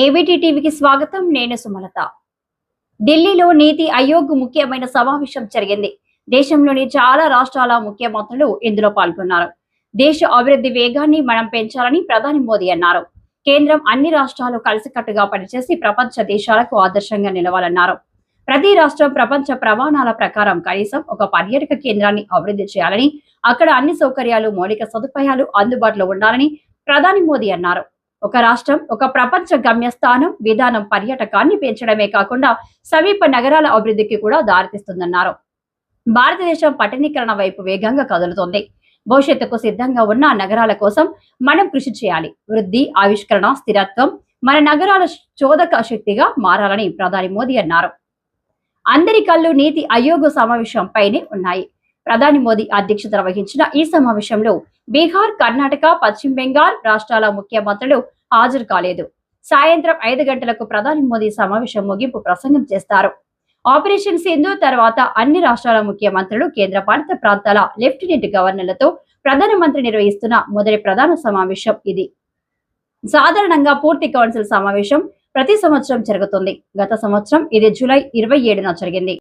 ABT టీవీకి స్వాగతం. నేను సుమలత. ఢిల్లీలో నీతి ఆయోగ్ ముఖ్యమైన సమావేశం జరిగింది. దేశంలోని చాలా రాష్ట్రాల ముఖ్యమంత్రులు ఇందులో పాల్గొన్నారు. దేశ అభివృద్ధి వేగాన్ని మనం పెంచాలని ప్రధాని మోదీ అన్నారు. కేంద్రం అన్ని రాష్ట్రాలు కలిసికట్టుగా పనిచేసి ప్రపంచ దేశాలకు ఆదర్శంగా నిలవాలన్నారు. ప్రతి రాష్ట్రం ప్రపంచ ప్రమాణాల ప్రకారం కనీసం ఒక పర్యాటక కేంద్రాన్ని అభివృద్ధి చేయాలని, అక్కడ అన్ని సౌకర్యాలు, మౌలిక సదుపాయాలు అందుబాటులో ఉండాలని ప్రధాని మోదీ అన్నారు. ఒక రాష్ట్రం ఒక ప్రపంచ గమ్యస్థానం విధానం పర్యాటకాన్ని పెంచడమే కాకుండా సమీప నగరాల అభివృద్ధికి కూడా దారితీస్తుందన్నారు. భారతదేశం పట్టణీకరణ వైపు వేగంగా కదులుతోంది. భవిష్యత్తుకు సిద్ధంగా ఉన్న నగరాల కోసం మనం కృషి చేయాలి. వృద్ధి, ఆవిష్కరణ, స్థిరత్వం మన నగరాల చోదక శక్తిగా మారాలని ప్రధాని మోదీ అన్నారు. అందరి కళ్ళు నీతి ఆయోగ్ సమావేశంపైనే ఉన్నాయి. ప్రధాని మోదీ అధ్యక్షత వహించిన ఈ సమావేశంలో బీహార్, కర్ణాటక, పశ్చిమ బెంగాల్ రాష్ట్రాల ముఖ్యమంత్రులు హాజరు కాలేదు. సాయంత్రం 5 గంటలకు ప్రధాని మోదీ సమావేశం ముగింపు ప్రసంగం చేస్తారు. ఆపరేషన్ సింధు తర్వాత అన్ని రాష్ట్రాల ముఖ్యమంత్రులు, కేంద్రపాలిత ప్రాంతాల లెఫ్టినెంట్ గవర్నర్లతో ప్రధానమంత్రి నిర్వహిస్తున్న మొదటి ప్రధాన సమావేశం ఇది. సాధారణంగా పూర్తి కౌన్సిల్ సమావేశం ప్రతి సంవత్సరం జరుగుతుంది. గత సంవత్సరం ఇది జూలై 27న జరిగింది.